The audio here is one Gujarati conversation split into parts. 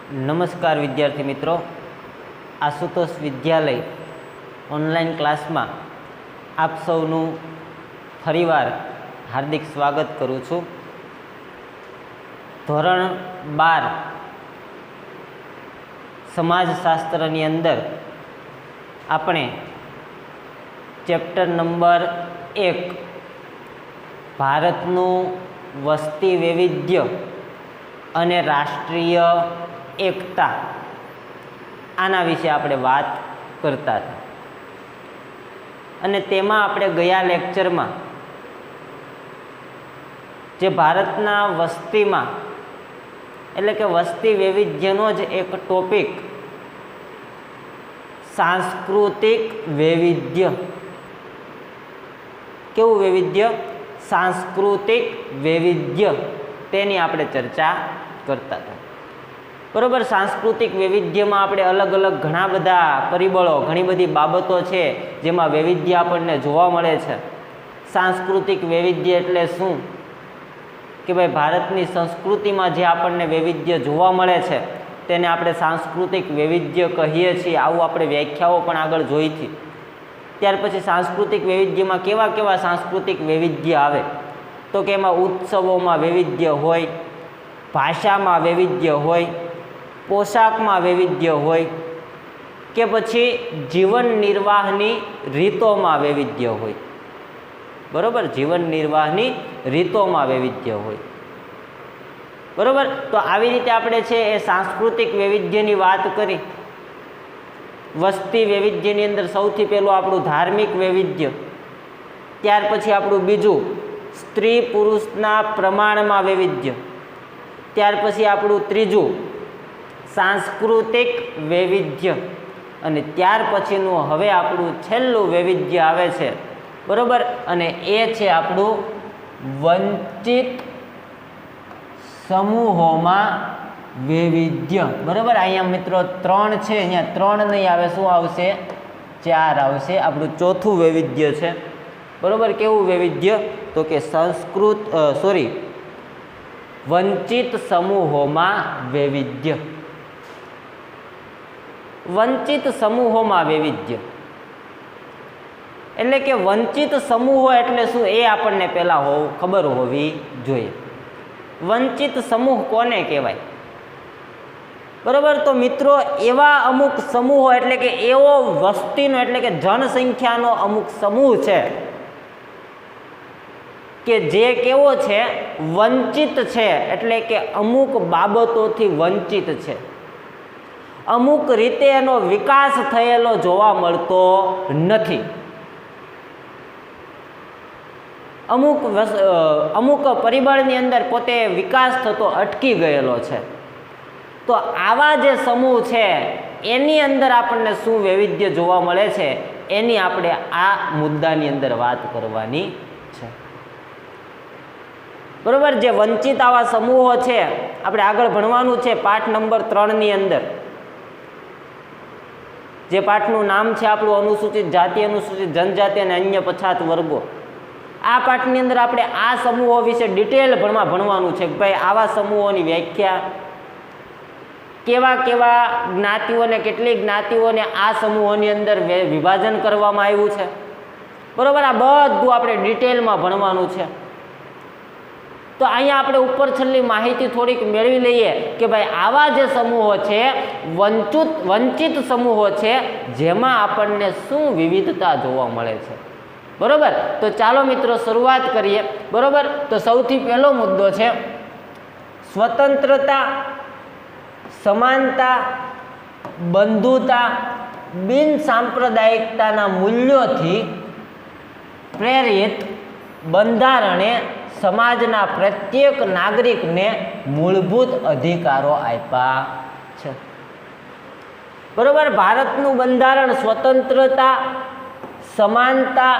નમસ્કાર વિદ્યાર્થી મિત્રો, આશુતોષ વિદ્યાલય ઓનલાઈન ક્લાસમાં આપ સૌનું ફરીવાર હાર્દિક સ્વાગત કરું છું। ધોરણ 12 સમાજશાસ્ત્રની અંદર આપણે ચેપ્ટર નંબર 1 ભારતનું વસ્તી વૈવિધ્ય અને રાષ્ટ્રીય એકતા આના વિશે આપણે વાત કરતા હતા અને તેમાં આપણે ગયા લેક્ચરમાં જે ભારતના વસ્તીમાં એટલે કે વસ્તી વૈવિધ્યનો જ એક ટોપિક સાંસ્કૃતિક વૈવિધ્ય, કેવું વૈવિધ્ય? સાંસ્કૃતિક વૈવિધ્ય, તેની આપણે ચર્ચા કરતા હતા। બરાબર, સાંસ્કૃતિક વૈવિધ્યમાં આપણે અલગ અલગ ઘણા બધા પરિબળો, ઘણી બધી બાબતો છે જેમાં વૈવિધ્ય આપણને જોવા મળે છે। સાંસ્કૃતિક વૈવિધ્ય એટલે શું કે ભાઈ ભારતની સંસ્કૃતિમાં જે આપણને વૈવિધ્ય જોવા મળે છે તેને આપણે સાંસ્કૃતિક વૈવિધ્ય કહીએ છીએ। આવું આપણે વ્યાખ્યાઓ પણ આગળ જોઈ હતી। ત્યાર પછી સાંસ્કૃતિક વૈવિધ્યમાં કેવા કેવા સાંસ્કૃતિક વૈવિધ્ય આવે તો કે એમાં ઉત્સવોમાં વૈવિધ્ય હોય, ભાષામાં વૈવિધ્ય હોય, પોશાકમાં વૈવિધ્ય હોય કે પછી જીવન નિર્વાહની રીતોમાં વૈવિધ્ય હોય। બરાબર, જીવન નિર્વાહની રીતોમાં વૈવિધ્ય હોય। બરાબર, તો આવી રીતે આપણે છે એ સાંસ્કૃતિક વૈવિધ્યની વાત કરી। વસ્તી વૈવિધ્યની અંદર સૌથી પહેલું આપણું ધાર્મિક વૈવિધ્ય, ત્યાર પછી આપણું બીજું સ્ત્રી પુરુષના પ્રમાણમાં વૈવિધ્ય, ત્યાર પછી આપણું ત્રીજું સાંસ્કૃતિક વૈવિધ્ય અને ત્યાર પછીનું હવે આપણું છેલ્લું વૈવિધ્ય આવે છે। બરાબર, અને એ છે આપણું વંચિત સમૂહોમાં વૈવિધ્ય। બરાબર, અહીંયા મિત્રો 3 છે, અહીંયા 3 નહીં આવે, શું આવશે? 4 આવશે। આપણું ચોથું વૈવિધ્ય છે। બરાબર, કેવું વૈવિધ્ય? તો કે વંચિત સમૂહોમાં વૈવિધ્ય। વંચિત સમૂહોમાં વૈવિધ્ય એટલે કે વંચિત સમૂહો એટલે શું એ આપણને પહેલા ખબર હોવી જોઈએ। વંચિત સમૂહ કોને કહેવાય? બરાબર, તો મિત્રો એવા અમુક સમૂહો એટલે કે એવો વસ્તીનો એટલે કે જનસંખ્યાનો અમુક સમૂહ છે કે જે કેવો છે? વંચિત છે, એટલે કે અમુક બાબતોથી વંચિત છે, અમુક રીતે એનો વિકાસ થયેલો જોવા મળતો નથી, અમુક પરિબળની અંદર પોતે વિકાસ થતો અટકી ગયેલો છે। તો આવા જે સમૂહ છે એની અંદર આપણને શું વૈવિધ્ય જોવા મળે છે એની આપણે આ મુદ્દાની અંદર વાત કરવાની છે। બરાબર, જે વંચિત આવા સમૂહો છે આપણે આગળ ભણવાનું છે પાઠ નંબર 3 ની અંદર, જે પાઠનું નામ છે આપણું અનુસૂચિત જાતિ, અનુસૂચિત જનજાતિ અને અન્ય પછાત વર્ગો। આ પાઠની અંદર આપણે આ સમૂહો વિશે ડિટેલ ભણવાનું છે કે ભાઈ આવા સમૂહોની વ્યાખ્યા, કેવા કેવા જ્ઞાતિઓને, કેટલી જ્ઞાતિઓને આ સમૂહોની અંદર વિભાજન કરવામાં આવ્યું છે। બરાબર, આ બધું આપણે ડિટેલમાં ભણવાનું છે। તો અહીંયા આપણે ઉપર છેલ્લી માહિતી થોડીક મેળવી લઈએ કે ભાઈ આવા જે સમૂહો છે વંચિત સમૂહો છે જેમાં આપણને શું વિવિધતા જોવા મળે છે। બરાબર, તો ચાલો મિત્રો શરૂઆત કરીએ। બરાબર, તો સૌથી પહેલો મુદ્દો છે સ્વતંત્રતા, સમાનતા, બંધુતા, બિન સાંપ્રદાયિકતાના મૂલ્યોથી પ્રેરિત બંધારણે સમાજના પ્રત્યેક નાગરિકને મૂળભૂત અધિકારો આપ્યા છે। બરાબર, ભારતનું બંધારણ સ્વતંત્રતા, સમાનતા,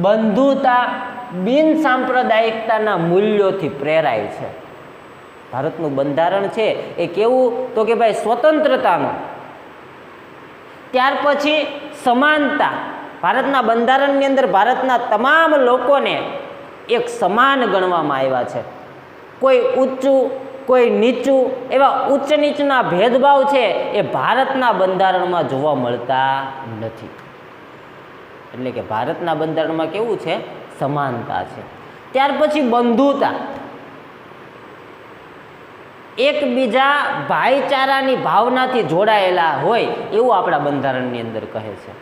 બંધુતા, બિન સાંપ્રદાયિકતાના મૂલ્યોથી પ્રેરાય છે। ભારતનું બંધારણ છે એ કેવું? તો કે ભાઈ સ્વતંત્રતાનું, ત્યાર પછી સમાનતા। ભારતના બંધારણની અંદર ભારતના તમામ લોકોને એક સમાન ગણવામાં આવ્યા છે। કોઈ ઊંચું કોઈ નીચું, એવા ઉચ્ચ નીચના ભેદભાવ છે એ ભારતના બંધારણમાં જોવા મળતા નથી. એટલે કે ભારતના બંધારણમાં કેવું છે? સમાનતા છે. ત્યાર પછી બંધુતા, એકબીજા ભાઈચારાની ભાવનાથી જોડાયેલા હોય એવું આપણા બંધારણની અંદર કહે છે.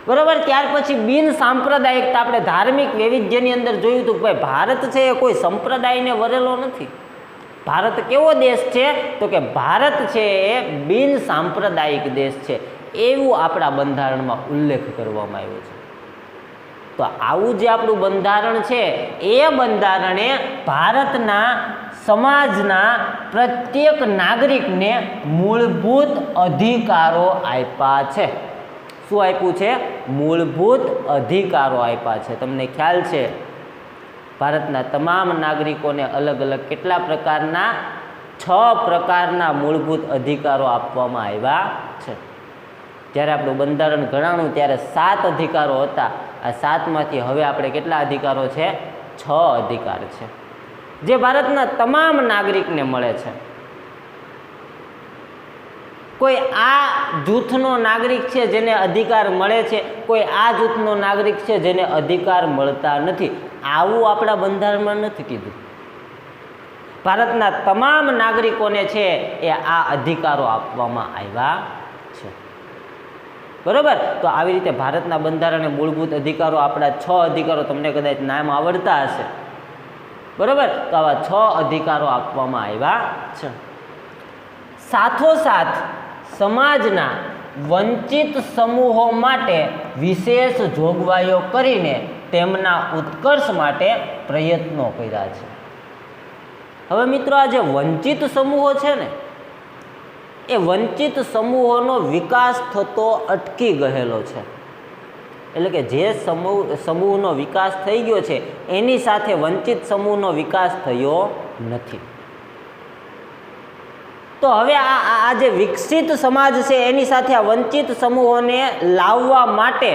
બરોબર. ત્યાર પછી બિન સાંપ્રદાયિકતા, આપણે ધાર્મિક વૈવિધ્યની અંદર જોયું હતું કે ભાઈ ભારત છે એ કોઈ સંપ્રદાયને વરેલો નથી. ભારત કેવો દેશ છે? તો કે ભારત છે એ બિન સાંપ્રદાયિક દેશ છે, એવું આપણા બંધારણમાં ઉલ્લેખ કરવામાં આવ્યો છે. તો આવું જે આપણું બંધારણ છે એ બંધારણે ભારતના સમાજના પ્રત્યેક નાગરિકને મૂળભૂત અધિકારો આપ્યા છે. શું આપ્યું છે? મૂળભૂત અધિકારો આપ્યા છે. તમને ખ્યાલ છે ભારતના તમામ નાગરિકોને અલગ અલગ કેટલા પ્રકારના? 6 પ્રકારના મૂળભૂત અધિકારો આપવામાં આવ્યા છે. જ્યારે આપણું બંધારણ ઘડાણું ત્યારે 7 અધિકારો હતા. આ 7માંથી હવે આપણે કેટલા અધિકારો છે? 6 અધિકાર છે, જે ભારતના તમામ નાગરિકને મળે છે. કોઈ આ જૂથનો નાગરિક છે જેને અધિકાર મળે છે, કોઈ આ જૂથનો નાગરિક છે જેને અધિકાર મળતા નથી. આવું આપણા બંધારણમાં નથી કીધું. ભારતના તમામ નાગરિકોને છે એ આ અધિકારો આપવામાં આવ્યા છે. બરોબર. તો આવી રીતે ભારતના બંધારણે મૂળભૂત અધિકારો, આપણા 6 અધિકારો તમને કદાચ નામ આવડતા હશે. બરોબર. તો આવા 6 અધિકારો આપવામાં આવ્યા છે. સાથોસાથ સમાજના વંચિત સમૂહો માટે વિશેષ જોગવાઈઓ કરીને તેમના ઉત્કર્ષ માટે પ્રયત્નો કર્યા છે. હવે મિત્રો, આ જે વંચિત સમૂહો છે ને, એ વંચિત સમૂહોનો વિકાસ થતો અટકી ગયેલો છે. એટલે કે જે સમૂહનો વિકાસ થઈ ગયો છે એની સાથે વંચિત સમૂહનો વિકાસ થયો નથી. તો હવે આ જે વિકસિત સમાજ છે એની સાથે આ વંચિત સમૂહોને લાવવા માટે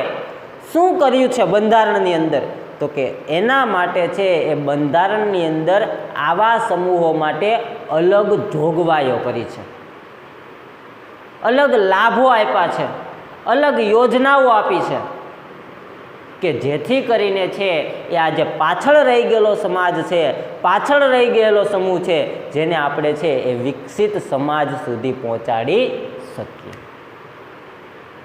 શું કર્યું છે બંધારણની અંદર? તો કે એના માટે છે એ બંધારણની અંદર આવા સમૂહો માટે અલગ જોગવાઈઓ કરી છે, અલગ લાભો આપ્યા છે, અલગ યોજનાઓ આપી છે કે જેથી કરીને છે એ આ જે પાછળ રહી ગયેલો સમાજ છે, પાછળ રહી ગયેલો સમૂહ છે, જેને આપણે છે એ વિકસિત સમાજ સુધી પહોંચાડી શકીએ.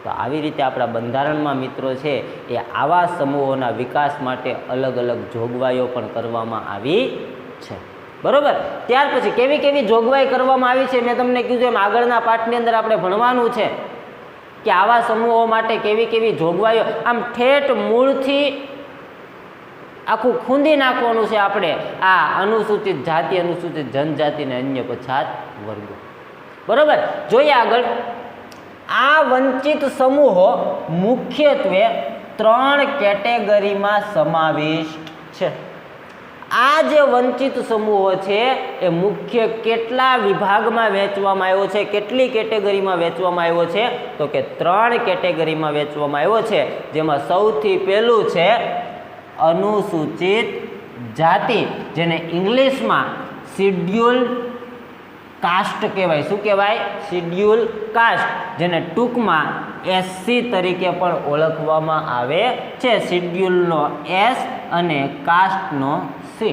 તો આવી રીતે આપણા બંધારણમાં મિત્રો છે એ આવા સમૂહોના વિકાસ માટે અલગ અલગ જોગવાઈઓ પણ કરવામાં આવી છે. બરોબર. ત્યાર પછી કેવી કેવી જોગવાઈ કરવામાં આવી છે મેં તમને કીધું એમ આગળના પાઠની અંદર આપણે ભણવાનું છે કે આવા સમૂહો માટે કેવી કેવી જોગવાઈઓ, આમ ઠેઠ મૂળથી આખું ખૂંદી નાખવાનું છે આપણે આ અનુસૂચિત જાતિ, અનુસૂચિત જનજાતિ અને અન્ય પછાત વર્ગો. બરોબર. જોઈએ આગળ. આ વંચિત સમૂહો મુખ્યત્વે 3 કેટેગરીમાં સમાવિષ્ટ છે. આ જે વંચિત સમૂહો છે એ મુખ્ય કેટલા વિભાગમાં વહેંચવામાં આવ્યો છે, કેટલી કેટેગરીમાં વહેંચવામાં આવ્યો છે? તો કે 3 કેટેગરીમાં વહેંચવામાં આવ્યો છે. જેમાં સૌથી પહેલું છે અનુસૂચિત જાતિ, જેને ઇંગ્લિશમાં શિડ્યુલ કાસ્ટ કહેવાય. શું કહેવાય? શિડ્યુલ કાસ્ટ, જેને ટૂંકમાં SC તરીકે પણ ઓળખવામાં આવે છે. શિડ્યુલનો S અને કાસ્ટનો C,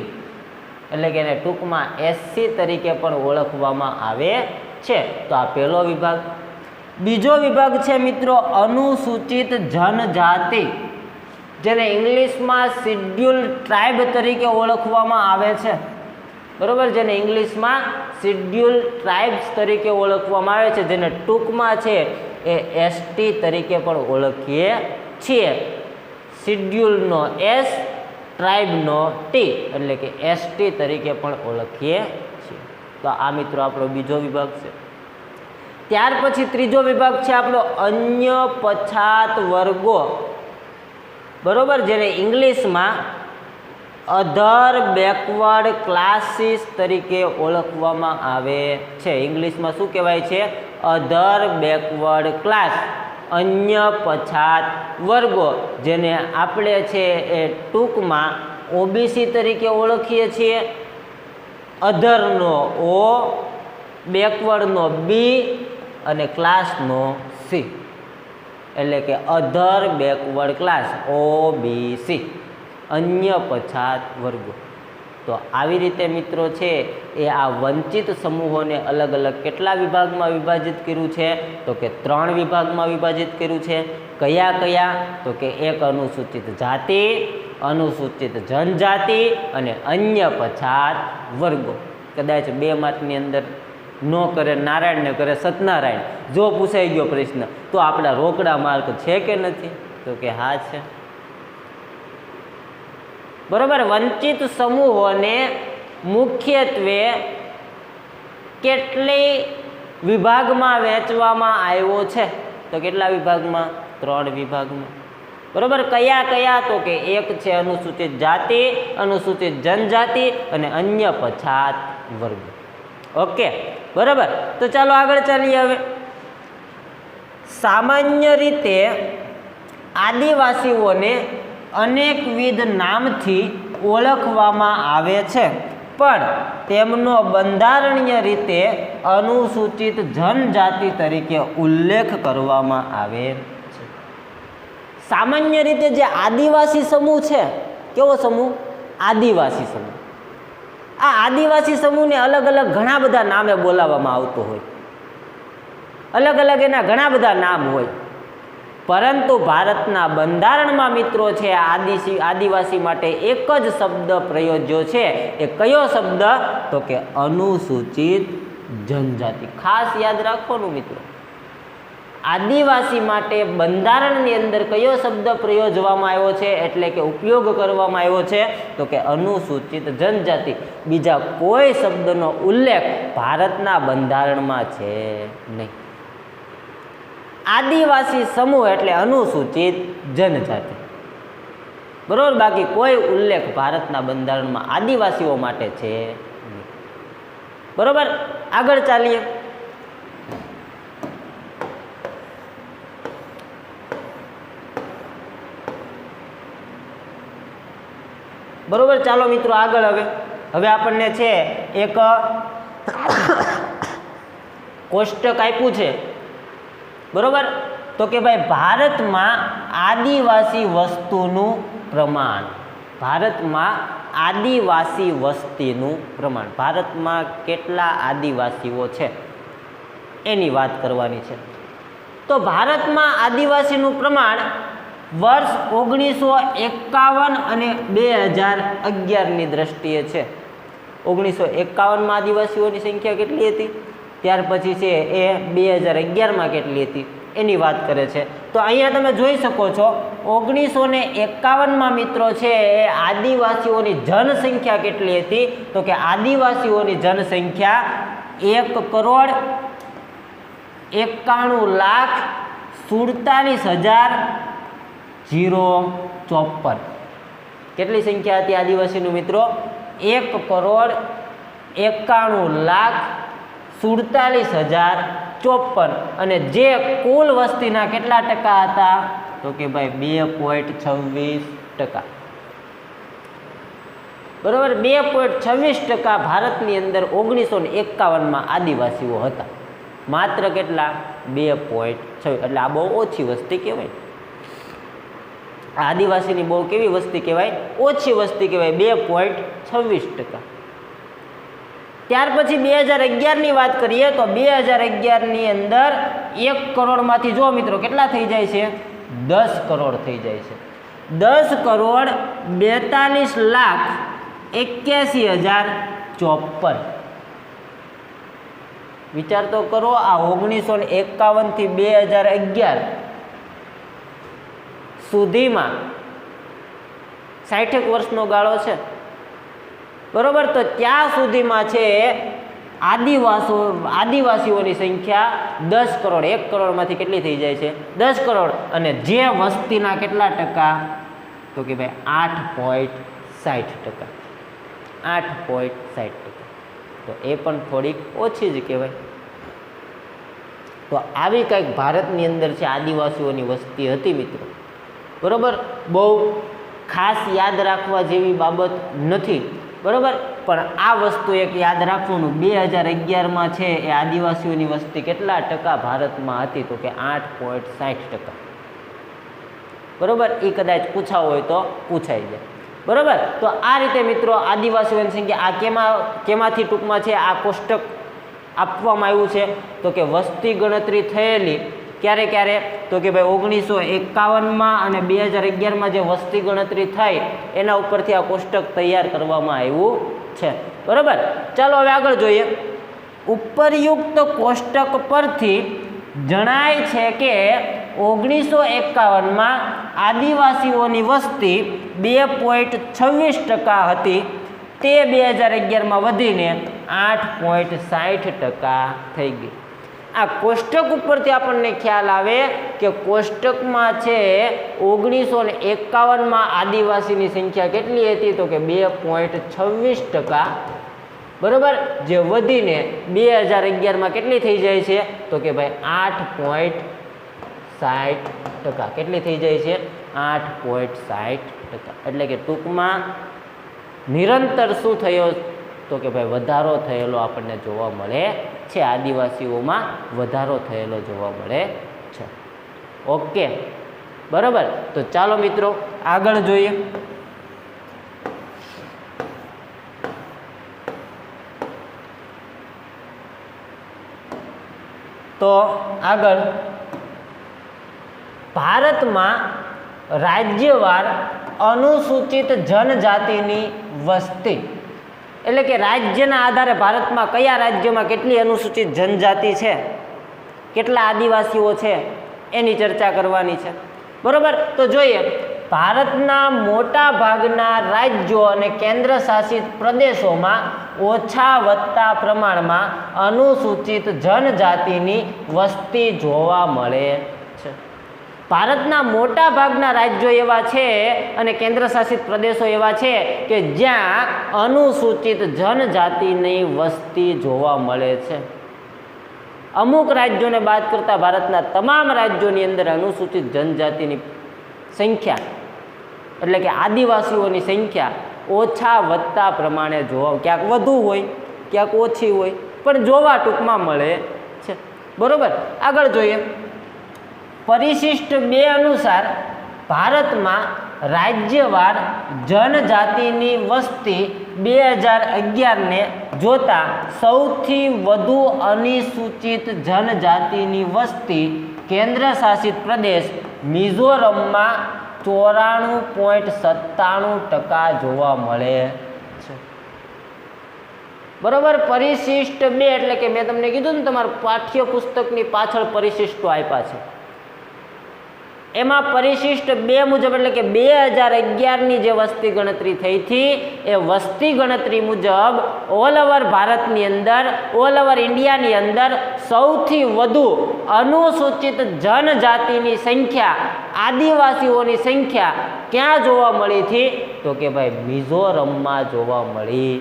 એટલે કે એને ટૂંકમાં SC તરીકે પણ ઓળખવામાં આવે છે. તો આ પહેલો વિભાગ. બીજો વિભાગ છે મિત્રો અનુસૂચિત જનજાતિ, જેને ઇંગ્લિશમાં શિડ્યુલ ટ્રાઇબ તરીકે ઓળખવામાં આવે છે. બરોબર. જેને ઇંગ્લિશમાં શિડ્યુલ ટ્રાઇબ્સ તરીકે ઓળખવામાં આવે છે, જેને ટૂંકમાં છે એ ST તરીકે પણ ઓળખીએ છીએ. શિડ્યુલનો S, ટ્રાઇબનો T, એટલે કે ST તરીકે પણ ઓળખીએ છીએ. તો આ મિત્રો આપણો બીજો વિભાગ છે. ત્યાર પછી ત્રીજો વિભાગ છે આપણો અન્ય પછાત વર્ગો. બરોબર. જેને ઇંગ્લિશમાં અધર બેકવર્ડ ક્લાસીસ તરીકે ઓળખવામાં આવે છે. ઇંગ્લિશમાં શું કહેવાય છે? અધર બેકવર્ડ ક્લાસ, અન્ય પછાત વર્ગો, જેને આપણે છે એ ટૂંકમાં OBC તરીકે ઓળખીએ છીએ. અધરનો ઓ, બેકવર્ડનો બી અને ક્લાસનો સી, એટલે કે અધર બેકવર્ડ ક્લાસ OBC, અન્ય પછાત વર્ગો. તો આવી રીતે મિત્રો છે એ આ વંચિત સમૂહોને અલગ અલગ કેટલા વિભાગમાં વિભાજિત કર્યું છે? તો કે 3 વિભાગમાં વિભાજિત કર્યું છે. કયા કયા? તો કે એક અનુસૂચિત જાતિ, અનુસૂચિત જનજાતિ અને અન્ય પછાત વર્ગો. કદાચ 2 માર્કની અંદર નો કરે નારાયણ ને કરે સત્યનારાયણ, જો પૂછાઈ ગયો પ્રશ્ન તો આપણા રોકડા માર્ક છે કે નથી? તો કે હા છે. બરોબર. વંચિત સમૂહોને મુખ્યત્વે કેટલી વિભાગમાં વહેંચવામાં આવ્યો છે? તો કેટલા વિભાગમાં? 3 વિભાગમાં. બરોબર. કયા કયા? તો કે એક છે અનુસૂચિત જાતિ, અનુસૂચિત જનજાતિ અને અન્ય પછાત વર્ગ. ઓકે, બરાબર. તો ચાલો આગળ ચાલીએ. હવે સામાન્ય રીતે આદિવાસીઓને અનેકવિધ નામથી ઓળખવામાં આવે છે, પણ તેમનો બંધારણીય રીતે અનુસૂચિત જનજાતિ તરીકે ઉલ્લેખ કરવામાં આવે છે. સામાન્ય રીતે જે આદિવાસી સમૂહ છે, કેવો સમૂહ? આદિવાસી સમૂહ. આ આદિવાસી સમૂહને અલગ અલગ ઘણા બધા નામે બોલાવવામાં આવતો હોય, અલગ અલગ એના ઘણા બધા નામ હોય, પરંતુ ભારતના બંધારણમાં મિત્રો છે આદિવાસી માટે એક જ શબ્દ પ્રયોજ્યો છે. એ કયો શબ્દ? તો કે અનુસૂચિત જનજાતિ. ખાસ યાદ રાખવાનું મિત્રો, આદિવાસી માટે બંધારણની અંદર કયો શબ્દ પ્રયોજવામાં આવ્યો છે, એટલે કે ઉપયોગ કરવામાં આવ્યો છે? તો કે અનુસૂચિત જનજાતિ. બીજા કોઈ શબ્દનો ઉલ્લેખ ભારતના બંધારણમાં છે નહીં. આદિવાસી સમૂહ એટલે અનુસૂચિત જનજાતિ, બરોબર. બાકી કોઈ ઉલ્લેખ ભારતના બંધારણમાં આદિવાસીઓ માટે છે નહીં. બરોબર. આગળ ચાલીએ. બરોબર. ચાલો મિત્રો આગળ. હવે આપણને છે એક કોષ્ટક આપ્યું છે, બરોબર. તો કે ભાઈ ભારતમાં આદિવાસી વસ્તીનું પ્રમાણ, ભારતમાં આદિવાસી વસ્તીનું પ્રમાણ, ભારતમાં કેટલા આદિવાસીઓ છે એની વાત કરવાની છે. તો ભારતમાં આદિવાસીનું પ્રમાણ વર્ષ 1951 અને 2011ની દ્રષ્ટિએ છે. 1951માં આદિવાસીઓની સંખ્યા કેટલી હતી? ત્યાર પછી છે એ 2011માં કેટલી હતી એની વાત કરે છે. તો અહીંયા તમે જોઈ શકો છો 1951માં મિત્રો છે એ આદિવાસીઓની જનસંખ્યા કેટલી હતી? તો કે આદિવાસીઓની જનસંખ્યા 1,91,47,054. કેટલી સંખ્યા હતી આદિવાસીનું મિત્રો? 1,91,47,054. અને જે કુલ વસ્તીના કેટલા ટકા હતા? તો કે ભાઈ 2.26%. બરોબર. 2.26% ભારતની અંદર 1951માં આદિવાસીઓ હતા. માત્ર કેટલા? 2.26. એટલે આ બહુ ઓછી વસ્તી કહેવાય. આદિવાસીની બહુ કેવી વસ્તી કહેવાય? ઓછી વસ્તી કહેવાય, 2.26%. ત્યાર પછી 2011ની વાત કરીએ તો 2011ની અંદર 1 કરોડમાંથી જો મિત્રો કેટલા થઈ જાય છે? 10 કરોડ થઈ જાય છે. 10,42,81,054. વિચાર તો કરો, આ 1951 થી 2011 સુધીમાં 60 વર્ષનો ગાળો છે, બરોબર. તો ત્યાં સુધીમાં છે આદિવાસીઓની સંખ્યા 10 કરોડ. 1 કરોડમાંથી કેટલી થઈ જાય છે? 10 કરોડ. અને જે વસ્તીના કેટલા ટકા? તો કે ભાઈ 8.60%. 8.60%. તો એ પણ થોડીક ઓછી જ કહેવાય. તો આવી કંઈક ભારતની અંદર છે આદિવાસીઓની વસ્તી હતી મિત્રો, બરોબર. બહુ ખાસ યાદ રાખવા જેવી બાબત નથી, બરાબર. પણ આ વસ્તુ એક યાદ રાખવાનું, 2011માં છે એ આદિવાસીઓની વસ્તી કેટલા ટકા ભારતમાં હતી? તો કે 8.60%. બરાબર. એ કદાચ પૂછાવો હોય તો પૂછાઈ જાય. બરાબર. તો આ રીતે મિત્રો આદિવાસીઓની સંખ્યા આ કેમાંથી ટૂંકમાં છે આ કોષ્ટક આપવામાં આવ્યું છે? તો કે વસ્તી ગણતરી થયેલી ક્યારે તો કે ભાઈ 1951માં અને 2011માં જે વસ્તી ગણતરી થઈ એના ઉપરથી આ કોષ્ટક તૈયાર કરવામાં આવ્યું છે. બરાબર. ચાલો હવે આગળ જોઈએ. ઉપરયુક્ત કોષ્ટક પરથી જણાય છે કે 1951માં આદિવાસીઓની વસ્તી 2.26% હતી, તે 2011માં વધીને 8.60% થઈ ગઈ. આ કોષ્ટક ઉપરથી આપણને ખ્યાલ આવે કે કોષ્ટકમાં છે 1951માં આદિવાસીની સંખ્યા કેટલી હતી? તો કે 2.26%. બરાબર. જે વધીને 2011માં કેટલી થઈ જાય છે? તો કે ભાઈ 8.60%. કેટલી થઈ જાય છે? 8.60%. એટલે કે ટૂંકમાં નિરંતર શું થયો? તો કે ભાઈ વધારો થયેલો આપણને જોવા મળે છે. આદિવાસીઓમાં વધારો થયેલો જોવા મળે છે. ઓકે. બરાબર. તો ચાલો મિત્રો આગળ જોઈએ. તો આગળ ભારતમાં રાજ્યવાર અનુસૂચિત જનજાતિની વસ્તી, એટલે કે રાજ્યના આધારે ભારતમાં કયા રાજ્યમાં કેટલી અનુસૂચિત જનજાતિ છે, કેટલા આદિવાસીઓ છે, એની ચર્ચા કરવાની છે. બરાબર. તો જોઈએ. ભારતના મોટા ભાગના રાજ્યો અને કેન્દ્ર શાસિત પ્રદેશોમાં ઓછા વત્તા પ્રમાણમાં અનુસૂચિત જનજાતિની વસ્તી જોવા મળે છે. ભારતના મોટા ભાગના રાજ્યો એવા છે અને કેન્દ્ર શાસિત પ્રદેશો એવા છે કે જ્યાં અનુસૂચિત જનજાતિની વસ્તી જોવા મળે છે. અમુક રાજ્યોને બાદ કરતા ભારતના તમામ રાજ્યોની અંદર અનુસૂચિત જનજાતિની સંખ્યા એટલે કે આદિવાસીઓની સંખ્યા ઓછા વત્તા પ્રમાણે જોવા, ક્યાંક વધુ હોય ક્યાંક ઓછી હોય, પણ જોવા ટૂંકમાં મળે છે. બરાબર. આગળ જોઈએ. પરિશિષ્ટ 2 અનુસાર ભારતમાં રાજ્યવાર જનજાતિની વસ્તી 2011ને જોતા સૌથી વધુ અનુસૂચિત જનજાતિની વસ્તી કેન્દ્ર શાસિત પ્રદેશ મિઝોરમમાં 94.97% જોવા મળે છે. બરાબર. પરિશિષ્ટ 2 એટલે કે મેં તમને કીધું ને તમારા પાઠ્યપુસ્તકની પાછળ પરિશિષ્ટો આપ્યા છે. એમાં પરિશિષ્ટ 2 મુજબ એટલે કે 2011ની જે વસ્તી ગણતરી થઈ હતી એ વસ્તી ગણતરી મુજબ ઓલ ઓવર ભારતની અંદર, ઓલ ઓવર ઇન્ડિયાની અંદર સૌથી વધુ અનુસૂચિત જનજાતિની સંખ્યા, આદિવાસીઓની સંખ્યા ક્યાં જોવા મળી હતી? તો કે ભાઈ મિઝોરમમાં જોવા મળી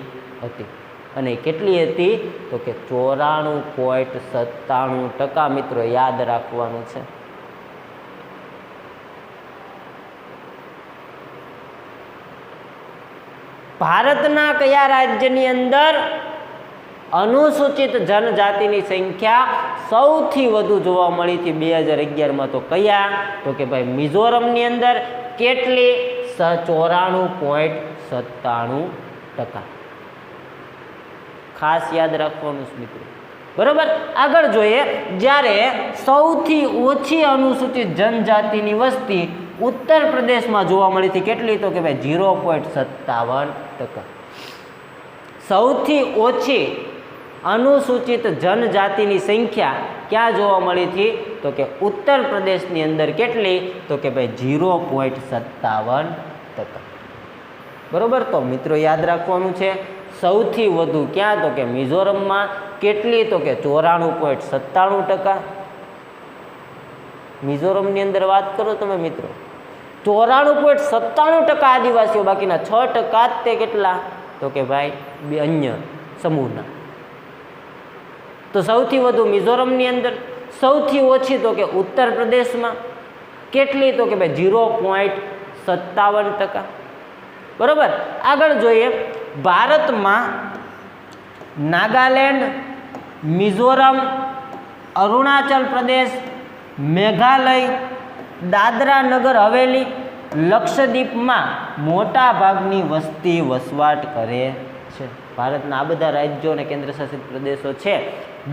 હતી. અને કેટલી હતી? તો કે 94.97%. મિત્રો યાદ રાખવાનું છે. ભારતના કયા રાજ્યની અંદર અનુસૂચિત જનજાતિની સંખ્યા સૌથી વધુ જોવા મળી હતી 2011માં? તો કયા? તો કે ભાઈ મિઝોરમની અંદર. કેટલી? 94.97%. ખાસ યાદ રાખવાનું મિત્રો. બરાબર. આગળ જોઈએ. જ્યારે સૌથી ઓછી અનુસૂચિત જનજાતિની વસ્તી ઉત્તર પ્રદેશમાં જોવા મળી હતી. કેટલી? તો કે ભાઈ 0.57%. સૌથી ઓછી અનુસૂચિત જનજાતિની સંખ્યા ક્યાં જોવા મળી હતી? તો કે ઉત્તર પ્રદેશની અંદર. કેટલી? તો કે ભાઈ 0.57%. બરાબર. તો મિત્રો યાદ રાખવાનું છે. સૌથી વધુ ક્યાં? તો કે મિઝોરમમાં. કેટલી? તો કે 94.97%. મિઝોરમની અંદર વાત કરો તમે મિત્રો, 94.97% આદિવાસીઓ, બાકીના 6% તે કેટલા? તો કે ભાઈ અન્ય સમૂહના. તો સૌથી વધુ મિઝોરમની અંદર, સૌથી ઓછી તો કે ઉત્તર પ્રદેશમાં. કેટલી? તો કે ભાઈ 0.57%. બરાબર. આગળ જોઈએ. ભારતમાં નાગાલેન્ડ, મિઝોરમ, અરુણાચલ પ્રદેશ, મેઘાલય, દાદરા નગર હવેલી, લક્ષદ્વીપમાં મોટા ભાગની વસ્તી વસવાટ કરે છે. ભારતના આ બધા રાજ્યો અને કેન્દ્રશાસિત પ્રદેશો છે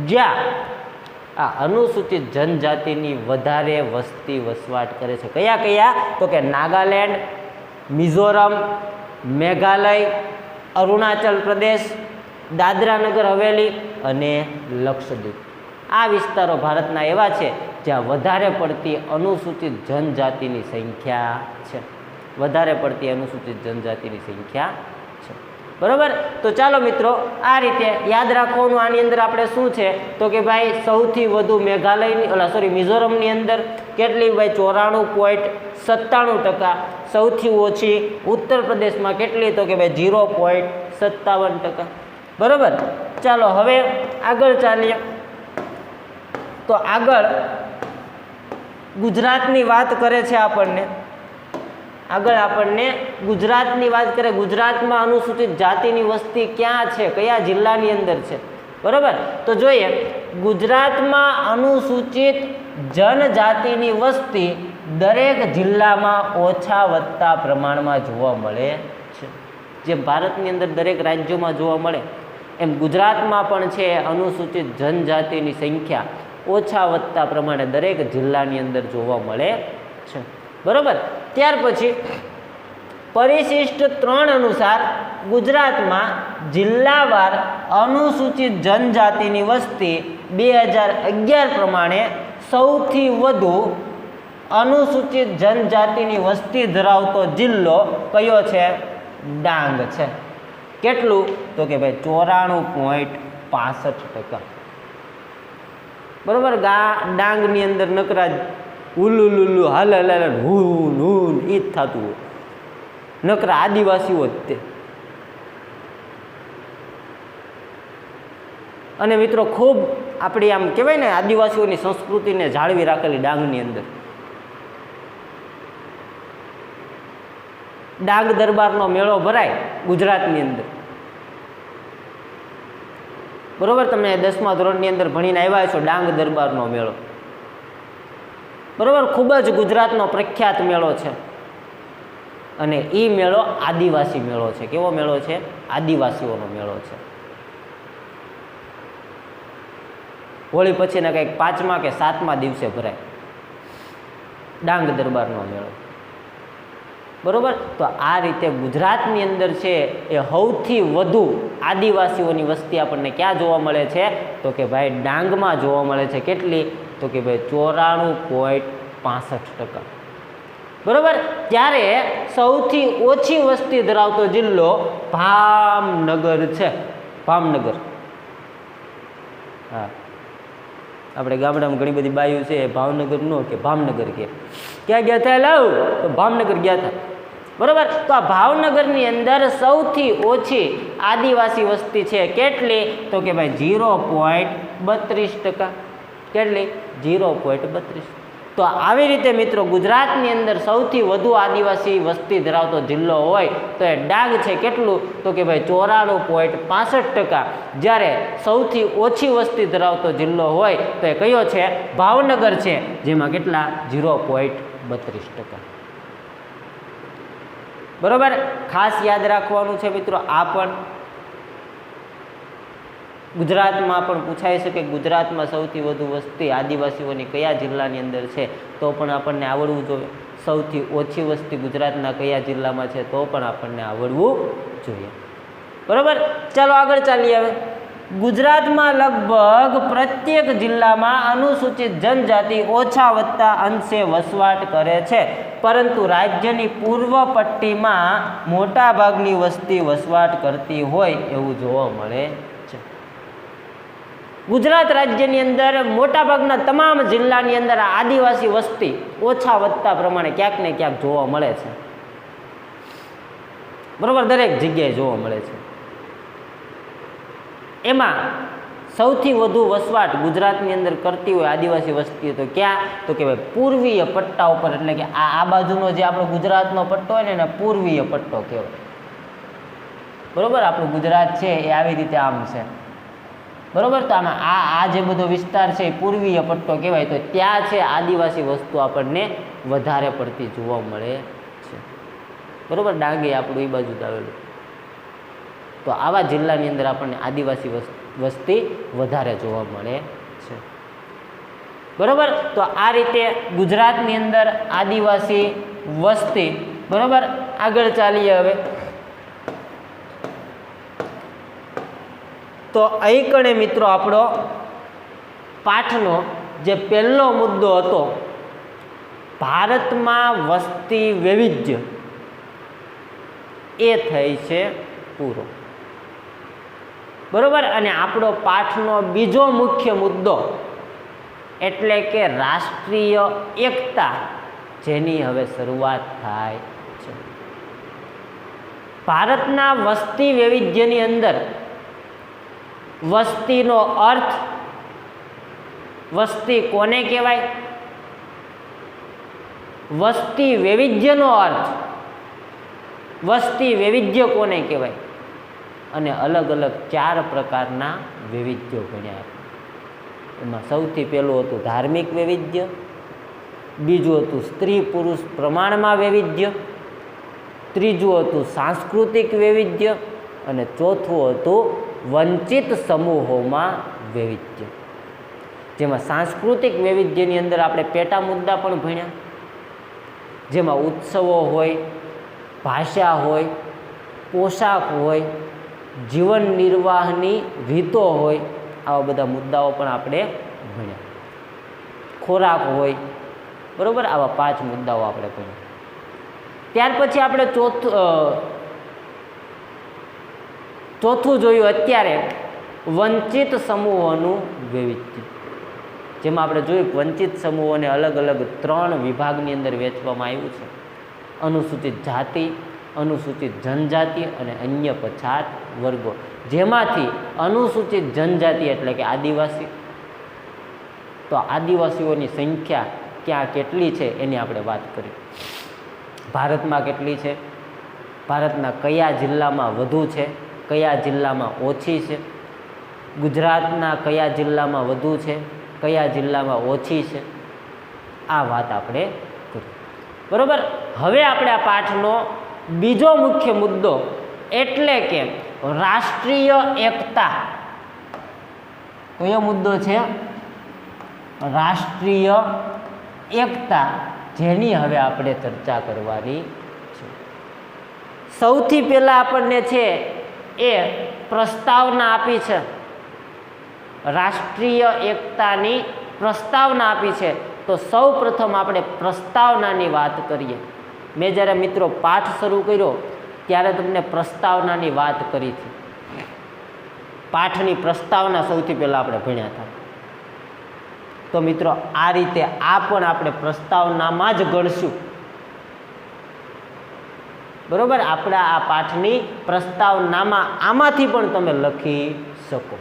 જ્યાં આ અનુસૂચિત જનજાતિની વધારે વસ્તી વસવાટ કરે છે. કયા કયા? તો કે નાગાલેન્ડ, મિઝોરમ, મેઘાલય, અરુણાચલ પ્રદેશ, દાદરા નગર હવેલી અને લક્ષદ્વીપ. આ વિસ્તારો ભારતના એવા છે જ્યાં વધારે પડતી અનુસૂચિત જનજાતિની સંખ્યા છે. વધારે પડતી અનુસૂચિત જનજાતિની સંખ્યા છે. બરાબર. તો ચાલો મિત્રો, આ રીતે યાદ રાખવાનું. આની અંદર આપણે શું છે તો કે ભાઈ સૌથી વધુ મેઘાલયની મિઝોરમની અંદર કેટલી? ભાઈ 94.97%. સૌથી ઓછી ઉત્તર પ્રદેશમાં કેટલી? તો કે ભાઈ 0.57%. બરાબર. ચાલો હવે આગળ ચાલીએ. તો આગળ ગુજરાતની વાત કરે છે આપણને. ગુજરાતની વાત કરે. ગુજરાતમાં અનુસૂચિત જાતિની વસ્તી ક્યાં છે? કયા જિલ્લાની અંદર છે? બરાબર. તો જોઈએ, ગુજરાતમાં અનુસૂચિત જનજાતિની વસ્તી દરેક જિલ્લામાં ઓછા વધતા પ્રમાણમાં જોવા મળે છે. જેમ ભારતની અંદર દરેક રાજ્યોમાં જોવા મળે એમ ગુજરાતમાં પણ છે અનુસૂચિત જનજાતિની સંખ્યા ઓછા વધતા પ્રમાણે દરેક જિલ્લાની અંદર જોવા મળે છે. બરાબર. ત્યાર પછી પરિશિષ્ટ 3 અનુસાર ગુજરાતમાં જિલ્લાવાર અનુસૂચિત જનજાતિની વસ્તી 2011 પ્રમાણે સૌથી વધુ અનુસૂચિત જનજાતિની વસ્તી ધરાવતો જિલ્લો કયો છે? ડાંગ છે. કેટલું? તો કે ભાઈ 94.65%. બરાબર. ડાંગની અંદર નકરા ઉલ્લુલુલ્લુ હાલ હું એ જ થતું હોય. નકરા આદિવાસીઓ જ તે. અને મિત્રો ખૂબ આપણી આમ કહેવાય ને આદિવાસીઓની સંસ્કૃતિને જાળવી રાખેલી ડાંગની અંદર. ડાંગ દરબારનો મેળો ભરાય ગુજરાતની અંદર. બરોબર. તમે 10મા ધોરણની અંદર ભણીને આવ્યા છો ડાંગ દરબારનો મેળો. બરોબર. ખૂબ જ ગુજરાતનો પ્રખ્યાત મેળો છે. અને એ મેળો આદિવાસી મેળો છે. કેવો મેળો છે? આદિવાસીઓનો મેળો છે. હોળી પછીના કંઈક 5મા કે 7મા દિવસે ભરાય ડાંગ દરબારનો મેળો. બરોબર. તો આ રીતે ગુજરાતની અંદર છે એ સૌથી વધુ આદિવાસીઓની વસ્તી આપણને ક્યાં જોવા મળે છે? તો કે ભાઈ ડાંગમાં જોવા મળે છે. કેટલી? તો કે ભાઈ 94.65%. બરોબર. ત્યારે સૌથી ઓછી વસ્તી ધરાવતો જિલ્લો ભાવનગર છે. ભાવનગર. હા, આપણે ગામડામાં ઘણી બધી બાયું છે ભાવનગર નો કે ભાવનગર કે. ક્યાં ગયા હતા? લાવ તો ભાવનગર ગયા હતા. બરોબર. તો આ ભાવનગરની અંદર સૌથી ઓછી આદિવાસી વસ્તી છે. કેટલી? તો કે ભાઈ 0.32%. કેટલી? 0.32. તો આવી રીતે મિત્રો ગુજરાતની અંદર સૌથી વધુ આદિવાસી વસ્તી ધરાવતો જિલ્લો હોય તો એ ડાંગ છે. કેટલું? તો કે ભાઈ 94.65%. જ્યારે સૌથી ઓછી વસ્તી ધરાવતો જિલ્લો હોય તો એ કયો છે? ભાવનગર છે. જેમાં કેટલા? 0.32%. બરોબર. ખાસ યાદ રાખવાનું છે મિત્રો. આ પણ ગુજરાતમાં પણ પૂછાય છે કે ગુજરાતમાં સૌથી વધુ વસ્તી આદિવાસીઓની કયા જિલ્લાની અંદર છે, તો પણ આપણને આવડવું જોઈએ. સૌથી ઓછી વસ્તી ગુજરાતના કયા જિલ્લામાં છે તો પણ આપણને આવડવું જોઈએ. બરાબર. ચાલો આગળ ચાલીએ. હવે ગુજરાતમાં લગભગ પ્રત્યેક જિલ્લામાં અનુસૂચિત જનજાતિ ઓછા વત્તા અંશે વસવાટ કરે છે, પરંતુ રાજ્યની પૂર્વ પટ્ટીમાં મોટાભાગની વસ્તી વસવાટ કરતી હોય એવું જોવા મળે છે. ગુજરાત રાજ્યની અંદર મોટાભાગના તમામ જિલ્લાની અંદર આદિવાસી વસ્તી ઓછા વધતા પ્રમાણે ક્યાંક ને ક્યાંક જોવા મળે છે. બરોબર. દરેક જગ્યાએ જોવા મળે છે. એમાં સૌથી વધુ વસવાટ ગુજરાતની અંદર કરતી હોય આદિવાસી વસ્તી તો ક્યાં? તો કે ભાઈ પૂર્વીય પટ્ટા ઉપર. એટલે કે આ બાજુનો જે આપણો ગુજરાતનો પટ્ટો હોય ને એને પૂર્વીય પટ્ટો કહેવાય. બરાબર, આપણું ગુજરાત છે એ આવી રીતે આમ છે, બરાબર. તો આમાં આ જે બધો વિસ્તાર છે એ પૂર્વીય પટ્ટો કહેવાય. તો ત્યાં છે આદિવાસી વસ્તુ આપણને વધારે પડતી જોવા મળે છે, બરાબર. ડાંગી આપણું એ બાજુ જ આવેલું. તો આવા જિલ્લાની અંદર આપણને આદિવાસી વસ્તી વધારે જોવા મળે છે, બરાબર. તો આ રીતે ગુજરાતની અંદર આદિવાસી વસ્તી, બરાબર. આગળ ચાલીએ હવે. તો અહીં કણે મિત્રો આપણો પાઠનો જે પહેલો મુદ્દો હતો, ભારતમાં વસ્તી વૈવિધ્ય, એ થઈ છે પૂરો, બરાબર. અને આપણો પાઠનો બીજો મુખ્ય મુદ્દો એટલે કે રાષ્ટ્રીય એકતા, જેની હવે શરૂઆત થાય છે. ભારતના વસ્તી વૈવિધ્યની અંદર વસ્તીનો અર્થ, વસ્તી કોને કહેવાય, વસ્તી વૈવિધ્યનો અર્થ, વસ્તી વૈવિધ્ય કોને કહેવાય, અને અલગ અલગ 4 પ્રકારના વૈવિધ્યો ભણ્યા. એમાં સૌથી પહેલું હતું ધાર્મિક વૈવિધ્ય, બીજું હતું સ્ત્રી પુરુષ પ્રમાણમાં વૈવિધ્ય, ત્રીજું હતું સાંસ્કૃતિક વૈવિધ્ય, અને ચોથું હતું વંચિત સમૂહોમાં વૈવિધ્ય. જેમાં સાંસ્કૃતિક વૈવિધ્યની અંદર આપણે પેટા મુદ્દા પણ ભણ્યા, જેમાં ઉત્સવો હોય, ભાષા હોય, પોશાક હોય, જીવન નિર્વાહની રીતો હોય, આવા બધા મુદ્દાઓ પણ આપણે ભણ્યા. ખોરાક હોય, બરાબર. આવા 5 મુદ્દાઓ આપણે ભણ્યા. ત્યાર પછી આપણે ચોથું જોયું અત્યારે વંચિત સમૂહોનું વૈવિધ્ય, જેમાં આપણે જોયું વંચિત સમૂહોને અલગ અલગ 3 વિભાગની અંદર વહેંચવામાં આવ્યું છે: અનુસૂચિત જાતિ, અનુસૂચિત જનજાતિ અને અન્ય પછાત વર્ગો. જેમાંથી અનુસૂચિત જનજાતિ એટલે કે આદિવાસી, તો આદિવાસીઓની સંખ્યા ક્યાં કેટલી છે એની આપણે વાત કરી. ભારતમાં કેટલી છે, ભારતના કયા જિલ્લામાં વધુ છે, કયા જિલ્લામાં ઓછી છે, ગુજરાતના કયા જિલ્લામાં વધુ છે, કયા જિલ્લામાં ઓછી છે, આ વાત આપણે કરી, બરાબર. હવે આપણે આ પાઠનો બીજો મુખ્ય મુદ્દો એટલે કે રાષ્ટ્રીય એકતા. કયો મુદ્દો છે? રાષ્ટ્રીય એકતા, જેની હવે આપણે ચર્ચા કરવાની છે. સૌથી પહેલા આપણને છે એ પ્રસ્તાવના આપી છે, રાષ્ટ્રીય એકતાની પ્રસ્તાવના આપી છે. તો સૌ પ્રથમ આપણે પ્રસ્તાવનાની વાત કરીએ. મેં જ્યારે મિત્રો પાઠ શરૂ કર્યો ત્યારે તમને પ્રસ્તાવનાની વાત કરી હતી. પાઠની પ્રસ્તાવના સૌથી પહેલાં આપણે ભણ્યા હતા. તો મિત્રો આ રીતે આ પણ આપણે પ્રસ્તાવનામાં જ ગણશું, બરાબર. આપણા આ પાઠની પ્રસ્તાવનામાં આમાંથી પણ તમે લખી શકો,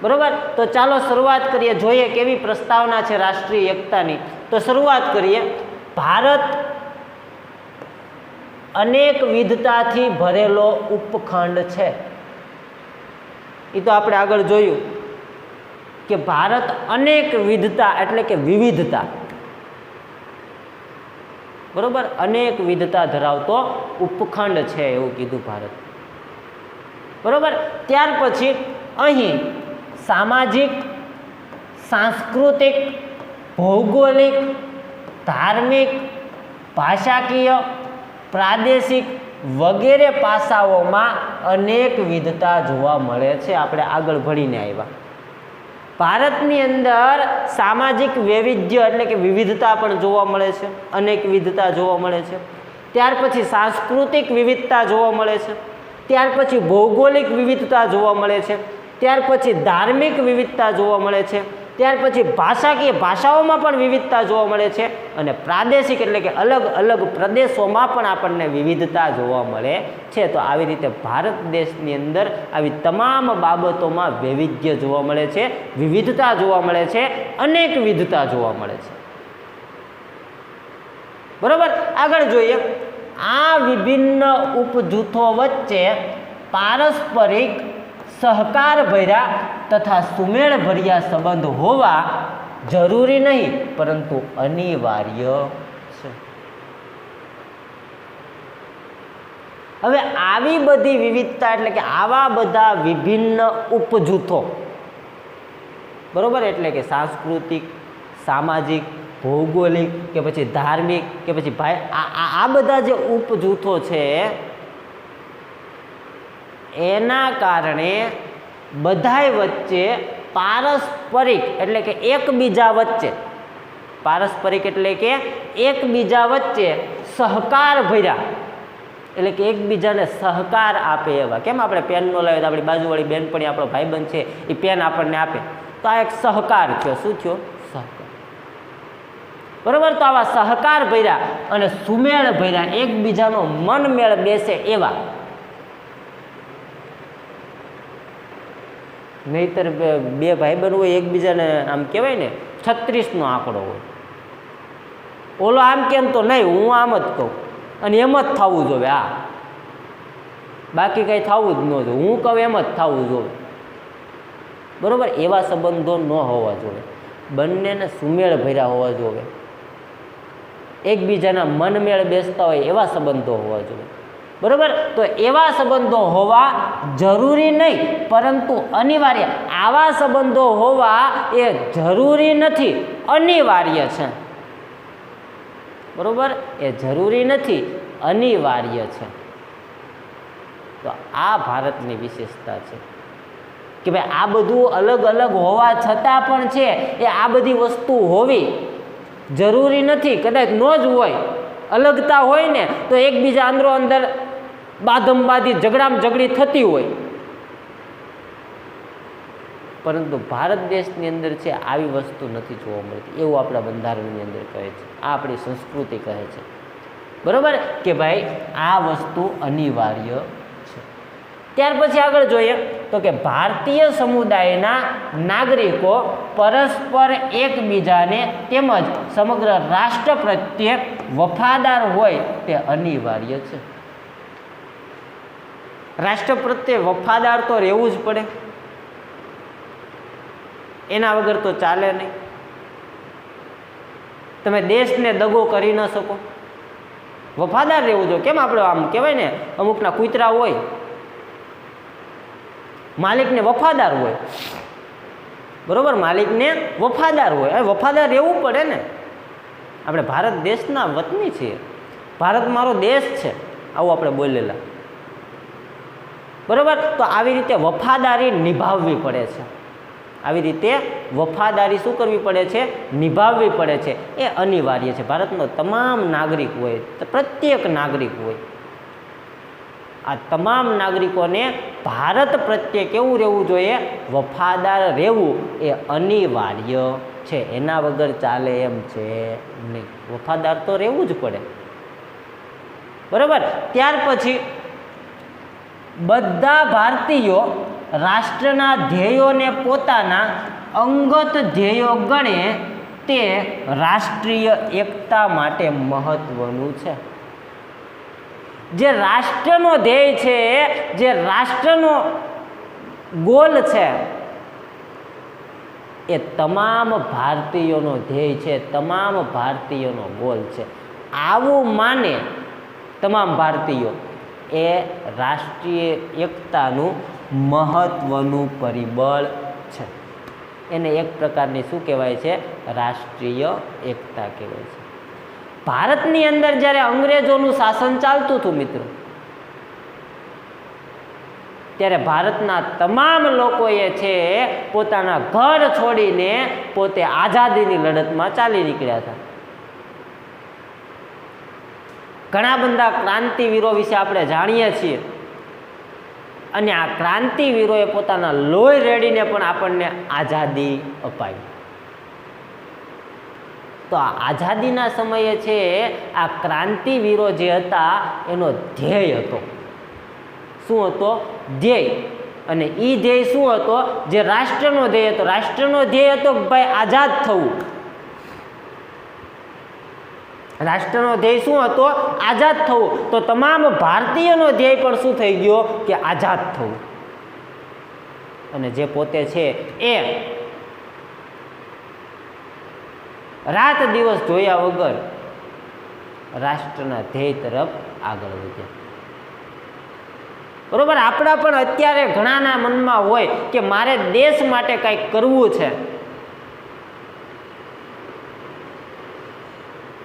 બરાબર. તો ચાલો શરૂઆત કરીએ, જોઈએ કેવી પ્રસ્તાવના છે રાષ્ટ્રીય એકતાની. તો શરૂઆત કરીએ. ભારત અનેક વિવિધતાથી ભરેલો ઉપખંડ છે. એ તો આપણે આગળ જોયું કે ભારત અનેક વિવિધતા એટલે કે વિવિધતા, બરોબર, અનેક વિવિધતા ધરાવતો ઉપખંડ છે એવું કીધું ભારત, બરોબર. ત્યાર પછી અહીં સામાજિક, સાંસ્કૃતિક, ભૌગોલિક, ધાર્મિક, ભાષાકીય, પ્રાદેશિક વગેરે પાસાઓમાં અનેક વિવિધતા જોવા મળે છે. આપણે આગળ ભણીને આવ્યા. ભારતની અંદર સામાજિક વૈવિધ્ય એટલે કે વિવિધતા પણ જોવા મળે છે, અનેક વિવિધતા જોવા મળે છે. ત્યાર પછી સાંસ્કૃતિક વિવિધતા જોવા મળે છે. ત્યાર પછી ભૌગોલિક વિવિધતા જોવા મળે છે. ત્યાર પછી ધાર્મિક વિવિધતા જોવા મળે છે. ત્યાર પછી ભાષાકીય, ભાષાઓમાં પણ વિવિધતા જોવા મળે છે. અને પ્રાદેશિક એટલે કે અલગ અલગ પ્રદેશોમાં પણ આપણને વિવિધતા જોવા મળે છે. તો આવી રીતે ભારત દેશની અંદર આવી તમામ બાબતોમાં વૈવિધ્ય જોવા મળે છે, વિવિધતા જોવા મળે છે, અનેક વિવિધતા જોવા મળે છે, બરોબર. આગળ જોઈએ. આ વિભિન્ન ઉપજૂથો વચ્ચે પારસ્પરિક સહકાર ભર્યા તથા સુમેળ ભર્યા સંબંધ હોવા જરૂરી નહીં પરંતુ અનિવાર્ય છે. હવે આવી બધી વિવિધતા એટલે કે આવા બધા વિભિન્ન ઉપજૂથો, બરોબર, એટલે કે સાંસ્કૃતિક, સામાજિક, ભૌગોલિક કે પછી ધાર્મિક કે પછી ભાઈ આ બધા જે ઉપજૂથો છે એના કારણે બધાય વચ્ચે પારસ્પરિક એટલે કે એકબીજા વચ્ચે, પારસ્પરિક એટલે કે એકબીજા વચ્ચે સહકાર ભર્યા એટલે કે એકબીજાને સહકાર આપે એવા. કેમ આપણે પેન નો લાવે તો આપણી બાજુવાળી બેનપણી આપણો ભાઈબંધ છે એ પેન આપણને આપે તો આ એક સહકાર થયો. શું થયો? સહકાર. બરોબર. તો આવા સહકાર ભર્યા અને સુમેળ ભર્યા, એકબીજાનો મન મેળ બેસે એવા. નહીતર બે ભાઈબંધ હોય એકબીજાને આમ કહેવાય ને 36નો આંકડો હોય, ઓલો આમ કેમ તો નહીં, હું આમ જ કહું અને એમ જ થવું જોઈએ. આ બાકી કંઈ થવું જ ન જોઈએ, હું કહું એમ જ થવું જોઈએ. બરોબર. એવા સંબંધો ન હોવા જોઈએ, બંનેને સુમેળ ભર્યા હોવા જોઈએ, એકબીજાના મનમેળ બેસતા હોય એવા સંબંધો હોવા જોઈએ. બરોબર. તો એવા સંબંધો હોવા જરૂરી નહીં પરંતુ અનિવાર્ય. આવા સંબંધો હોવા એ જરૂરી નથી, અનિવાર્ય છે. બરોબર. એ જરૂરી નથી, અનિવાર્ય છે. તો આ ભારતની વિશેષતા છે કે ભાઈ આ બધું અલગ અલગ હોવા છતાં પણ છે એ આ બધી વસ્તુ હોવી જરૂરી નથી. કદાચ ન જ હોય, અલગતા હોય ને તો એકબીજા અંદરો અંદર બાધમબાધી ઝઘડામાં ઝઘડી થતી હોય, પરંતુ ભારત દેશની અંદર છે આવી વસ્તુ નથી જોવા મળતી એવું આપણા બંધારણની અંદર કહે છે, આ આપણી સંસ્કૃતિ કહે છે. બરોબર કે ભાઈ આ વસ્તુ અનિવાર્ય છે. ત્યાર પછી આગળ જોઈએ તો કે ભારતીય સમુદાયના નાગરિકો પરસ્પર એકબીજાને તેમજ સમગ્ર રાષ્ટ્ર પ્રત્યે વફાદાર હોય તે અનિવાર્ય છે. રાષ્ટ્ર પ્રત્યે વફાદાર તો રહેવું જ પડે, એના વગર તો ચાલે નહીં. તમે દેશને દગો કરી ન શકો, વફાદાર રહેવું જોઈએ. કેમ આપણે આમ કહેવાય ને અમુકના કૂતરા હોય માલિકને વફાદાર હોય, બરોબર, માલિકને વફાદાર હોય, વફાદાર રહેવું પડે ને. આપણે ભારત દેશના વતની છીએ, ભારત મારો દેશ છે આવું આપણે બોલેલા, બરોબર. તો આવી રીતે વફાદારી નિભાવવી પડે છે, આવી રીતે વફાદારી શું કરવી પડે છે? નિભાવવી પડે છે. એ અનિવાર્ય છે. ભારતનો તમામ નાગરિક હોય, પ્રત્યેક નાગરિક હોય, આ તમામ નાગરિકોને ભારત પ્રત્યે કેવું રહેવું જોઈએ? વફાદાર રહેવું એ અનિવાર્ય છે, એના વગર ચાલે એમ છે નહીં. વફાદાર તો રહેવું જ પડે, બરાબર. ત્યાર પછી બધા ભારતીયો રાષ્ટ્રના ધ્યેયોને પોતાના અંગત ધ્યેયો ગણે તે રાષ્ટ્રીય એકતા માટે મહત્વનું છે. જે રાષ્ટ્રનો ધ્યેય છે, જે રાષ્ટ્રનો ગોલ છે, એ તમામ ભારતીયોનો ધ્યેય છે, તમામ ભારતીયોનો ગોલ છે. આવું માને તમામ ભારતીયો એ રાષ્ટ્રીય એકતાનું મહત્વનું પરિબળ છે. એને એક પ્રકારની શું કહેવાય છે? રાષ્ટ્રીય એકતા કહેવાય છે. ભારતની અંદર જ્યારે અંગ્રેજોનું શાસન ચાલતું હતું મિત્રો, ત્યારે ભારતના તમામ લોકોએ છે પોતાના ઘર છોડીને પોતે આઝાદીની લડતમાં ચાલી નીકળ્યા હતા. ઘણા બધા ક્રાંતિવીરો વિશે આપણે જાણીએ છીએ અને આ ક્રાંતિવીરોએ પોતાના લોહી રેડીને પણ આપણને આઝાદી અપાવી. તો આ આઝાદીના સમયે છે આ ક્રાંતિવીરો જે હતા એનો ધ્યેય હતો. શું હતો? ધ્યેય. અને એ ધ્યેય શું હતો? જે રાષ્ટ્રનો ધ્યેય હતો. રાષ્ટ્રનો ધ્યેય હતો ભાઈ આઝાદ થવું. રાષ્ટ્રનો ધ્યેય શું હતો? આઝાદ થવું. તો તમામ ભારતીયનો ધ્યેય પણ શું થઈ ગયો કે આઝાદ થવું. અને જે પોતે છે એ રાત દિવસ જોયા વગર રાષ્ટ્રના ધ્યેય તરફ આગળ વધ્યા. બરોબર. આપણા પણ અત્યારે ઘણાના મનમાં હોય કે મારે દેશ માટે કંઈક કરવું છે,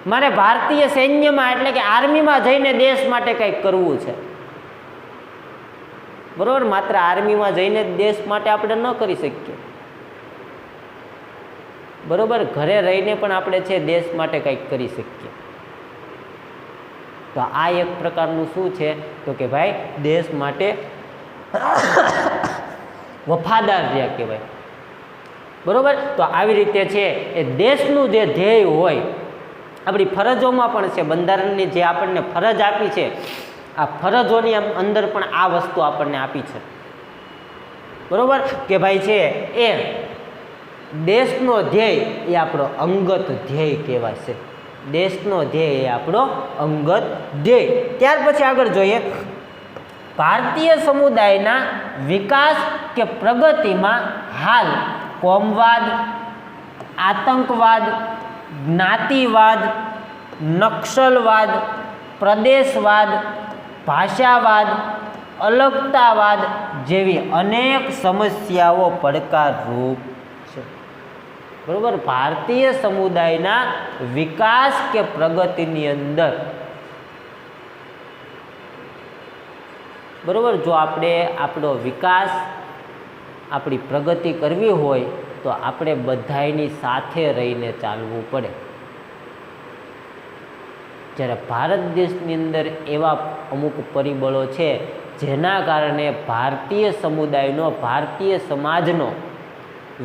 મારે ભારતીય સૈન્યમાં એટલે કે આર્મીમાં જઈને દેશ માટે કંઈક કરવું છે. બરોબર. માત્ર આર્મીમાં જઈને દેશ માટે આપણે ન કરી શકીએ. બરોબર. ઘરે રહીને પણ આપણે છે દેશ માટે કંઈક કરી શકીએ. તો આ એક પ્રકારનું શું છે તો કે ભાઈ દેશ માટે વફાદાર રહ્યા કહેવાય. બરોબર. તો આવી રીતે છે એ દેશનું જે ધ્યેય હોય, આપણી ફરજોમાં પણ છે, બંધારણની જે આપણને ફરજ આપી છે, આ ફરજોની અંદર પણ આ વસ્તુ આપણને આપી છે. બરોબર. કે ભાઈ છે એ દેશનો ધ્યેય એ આપણો અંગત ધ્યેય કહેવાય છે. દેશનો ધ્યેય એ આપણો અંગત ધ્યેય. ત્યાર પછી આગળ જોઈએ, ભારતીય સમુદાયના વિકાસ કે પ્રગતિમાં હાલ કોમવાદ, આતંકવાદ, જ્ઞાતિવાદ, નક્સલવાદ, પ્રદેશવાદ, ભાષાવાદ, અલગતાવાદ જેવી અનેક સમસ્યાઓ પડકારરૂપ છે. બરોબર. ભારતીય સમુદાયના વિકાસ કે પ્રગતિની અંદર, બરોબર, જો આપણે આપણો વિકાસ, આપણી પ્રગતિ કરવી હોય તો આપણે બધાયની સાથે રહીને ચાલવું પડે. જ્યારે ભારત દેશની અંદર એવા અમુક પરિબળો છે જેના કારણે ભારતીય સમુદાયનો, ભારતીય સમાજનો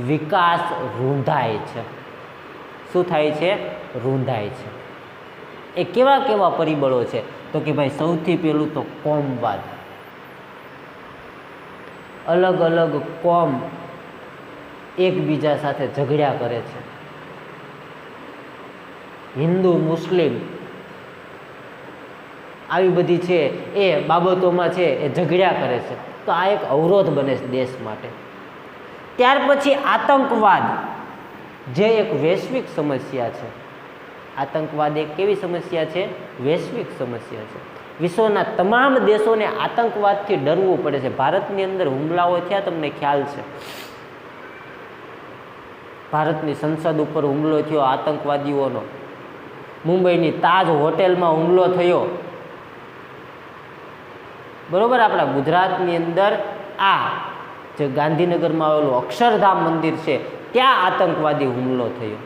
વિકાસ રૂંધાય છે. શું થાય છે? રૂંધાય છે. એ કેવા કેવા પરિબળો છે તો કે ભાઈ સૌથી પહેલું તો કોમવાદ. અલગ અલગ કોમ એકબીજા સાથે ઝઘડ્યા કરે છે. હિન્દુ, મુસ્લિમ આવી બધી છે એ બાબતોમાં છે એ ઝઘડ્યા કરે છે. તો આ એક અવરોધ બને છે દેશ માટે. ત્યાર પછી આતંકવાદ, જે એક વૈશ્વિક સમસ્યા છે. આતંકવાદ એક કેવી સમસ્યા છે? વૈશ્વિક સમસ્યા છે. વિશ્વના તમામ દેશોને આતંકવાદથી ડરવું પડે છે. ભારતની અંદર હુમલાઓ થયા, તમને ખ્યાલ છે. ભારતની સંસદ ઉપર હુમલો થયો આતંકવાદીઓનો. મુંબઈની તાજ હોટેલમાં હુમલો થયો. બરોબર. આપણા ગુજરાતની અંદર આ જે ગાંધીનગરમાં આવેલું અક્ષરધામ મંદિર છે ત્યાં આતંકવાદી હુમલો થયો.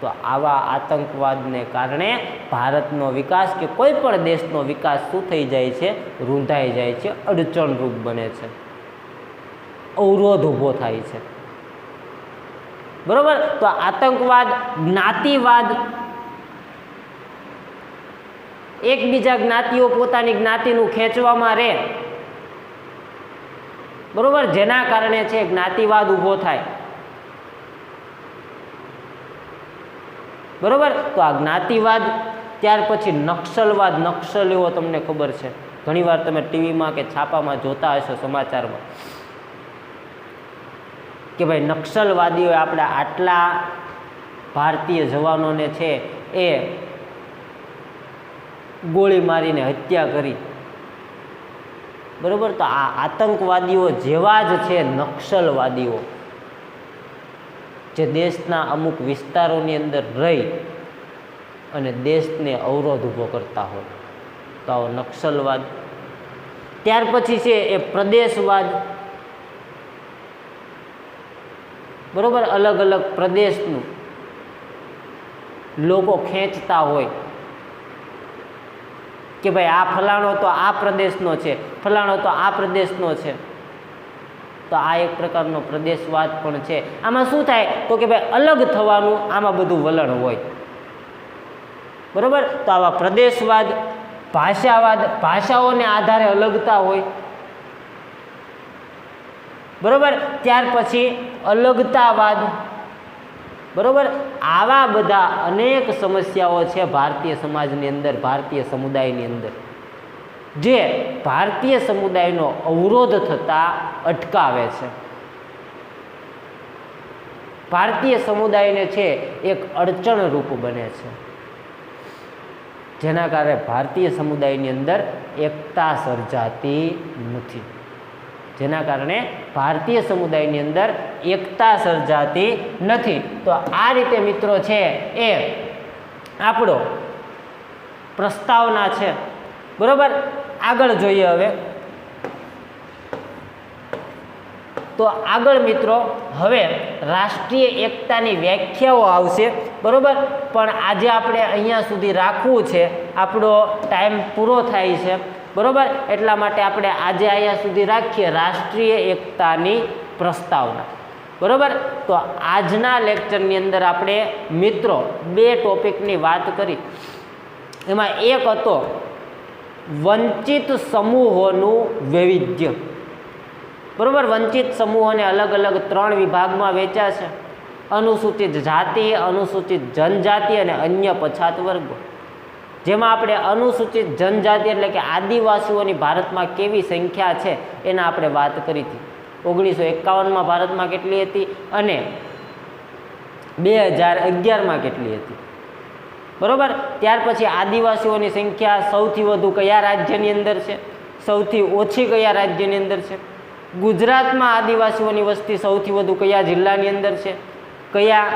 તો આવા આતંકવાદને કારણે ભારતનો વિકાસ કે કોઈ પણ દેશનો વિકાસ શું થઈ જાય છે? રૂંધાઈ જાય છે, અડચણરૂપ બને છે, અવરોધ ઊભો થાય છે. બરોબર. તો આતંકવાદ, જ્ઞાતિવાદ, એકબીજા જ્ઞાતિઓ પોતાની જ્ઞાતિનું ખેંચવામાં રહે. બરોબર. જેના કારણે છે જ્ઞાતિવાદ ઊભો થાય. બરોબર. તો આ જ્ઞાતિવાદ. ત્યાર પછી નક્સલવાદ. નક્સલીઓ તમને ખબર છે, ઘણીવાર તમે ટીવીમાં કે છાપામાં જોતા હશો, સમાચારમાં, કે ભાઈ નક્સલવાદીઓએ આપણા આટલા ભારતીય જવાનોને છે એ ગોળી મારીને હત્યા કરી. બરોબર. તો આ આતંકવાદીઓ જેવા જ છે નક્સલવાદીઓ, જે દેશના અમુક વિસ્તારોની અંદર રહી અને દેશને અવરોધ ઊભો કરતા હોય. તો આવો નક્સલવાદ. ત્યાર પછી છે એ પ્રદેશવાદ. બરોબર. અલગ અલગ પ્રદેશનું લોકો ખેંચતા હોય કે ભાઈ આ ફલાણો તો આ પ્રદેશનો છે, ફલાણો તો આ પ્રદેશનો છે. તો આ એક પ્રકારનો પ્રદેશવાદ પણ છે. આમાં શું થાય તો કે ભાઈ અલગ થવાનું આમાં બધું વલણ હોય. બરોબર. તો આવા પ્રદેશવાદ, ભાષાવાદ, ભાષાઓને આધારે અલગતા હોય. બરોબર. ત્યાર પછી અલગતાવાદ. બરાબર, આવા બધા અનેક સમસ્યાઓ છે ભારતીય સમાજની અંદર, ભારતીય સમુદાયની અંદર, જે ભારતીય સમુદાયનો અવરોધ થતાં અટકાવે છે. ભારતીય સમુદાયને છે એક અડચણરૂપ બને છે, જેના કારણે ભારતીય સમુદાયની અંદર એકતા સર્જાતી નથી. જેના કારણે ભારતીય સમુદાયની અંદર એકતા સર્જાતી નથી. તો આ રીતે મિત્રો છે એ આપણો પ્રસ્તાવના છે. બરોબર, આગળ જોઈએ હવે. તો આગળ મિત્રો હવે રાષ્ટ્રીય એકતાની વ્યાખ્યાઓ આવશે. બરોબર, પણ આજે આપણે અહીંયા સુધી રાખવું છે, આપણો ટાઈમ પૂરો થાય છે. બરોબર, એટલા માટે આપણે આજે અહીંયા સુધી રાખીએ રાષ્ટ્રીય એકતાની પ્રસ્તાવના. બરોબર, તો આજના લેક્ચરની અંદર આપણે મિત્રો 2 ટોપિકની વાત કરી. એમાં એક હતો વંચિત સમૂહોનું વૈવિધ્ય. બરોબર, વંચિત સમૂહોને અલગ અલગ 3 વિભાગમાં વેચ્યા છે: અનુસૂચિત જાતિ, અનુસૂચિત જનજાતિ અને અન્ય પછાત વર્ગો. જેમાં આપણે અનુસૂચિત જનજાતિ એટલે કે આદિવાસીઓની ભારતમાં કેવી સંખ્યા છે એના આપણે વાત કરી હતી. 1951માં ભારતમાં કેટલી હતી અને 2011માં કેટલી હતી. બરોબર, ત્યાર પછી આદિવાસીઓની સંખ્યા સૌથી વધુ કયા રાજ્યની અંદર છે, સૌથી ઓછી કયા રાજ્યની અંદર છે, ગુજરાતમાં આદિવાસીઓની વસ્તી સૌથી વધુ કયા જિલ્લાની અંદર છે, કયા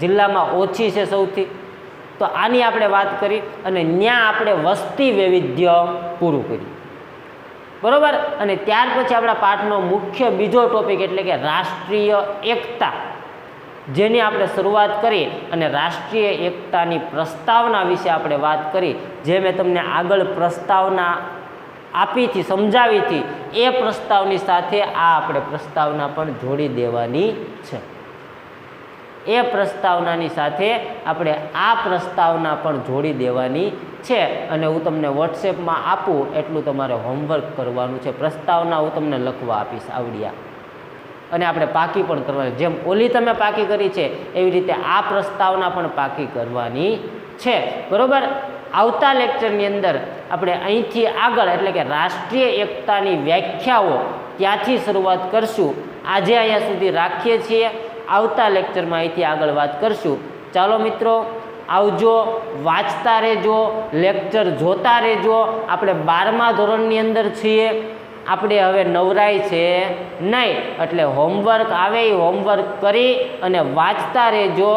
જિલ્લામાં ઓછી છે સૌથી. તો આની આપણે વાત કરી અને ત્યાં આપણે વસ્તી વૈવિધ્ય પૂરું કર્યું. બરોબર, અને ત્યાર પછી આપણા પાઠનો મુખ્ય બીજો ટોપિક એટલે કે રાષ્ટ્રીય એકતા, જેની આપણે શરૂઆત કરી અને રાષ્ટ્રીય એકતાની પ્રસ્તાવના વિશે આપણે વાત કરી. જે મેં તમને આગળ પ્રસ્તાવના આપી હતી, સમજાવી હતી, એ પ્રસ્તાવની સાથે આ આપણે પ્રસ્તાવના પણ જોડી દેવાની છે. એ પ્રસ્તાવનાની સાથે આપણે આ પ્રસ્તાવના પણ જોડી દેવાની છે. અને હું તમને વોટ્સએપમાં આપું એટલું તમારે હોમવર્ક કરવાનું છે. પ્રસ્તાવના હું તમને લખવા આપીશ આવડ્યા, અને આપણે પાકી પણ કરવાની. જેમ ઓલી તમે પાકી કરી છે એવી રીતે આ પ્રસ્તાવના પણ પાકી કરવાની છે. બરોબર, આવતા લેક્ચરની અંદર આપણે અહીંથી આગળ એટલે કે રાષ્ટ્રીય એકતાની વ્યાખ્યાઓ ત્યાંથી શરૂઆત કરશું. આજે અહીંયા સુધી રાખીએ છીએ. આવતા લેક્ચરમાં અહીંથી આગળ વાત કરશું. ચાલો મિત્રો, આવજો, વાંચતા રહેજો, લેક્ચર જોતા રહેજો. આપણે 12મા ધોરણની અંદર છીએ. આપણે હવે નવરાય છે નહીં, એટલે હોમવર્ક આવે એ હોમવર્ક કરી અને વાંચતા રહેજો.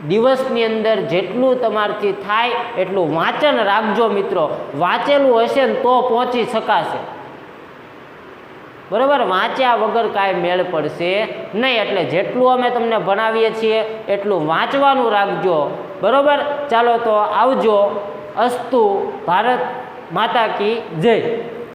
દિવસની અંદર જેટલું તમારાથી થાય એટલું વાંચન રાખજો મિત્રો. વાંચેલું હશે ને તો પહોંચી શકાશે. બરાબર, વાંચ્યા વગર કાંઈ મેળ પડશે નહીં. એટલે જેટલું અમે તમને ભણાવીએ છીએ એટલું વાંચવાનું રાખજો. બરાબર, ચાલો તો આવજો. અસ્તુ. ભારત માતા કી જય.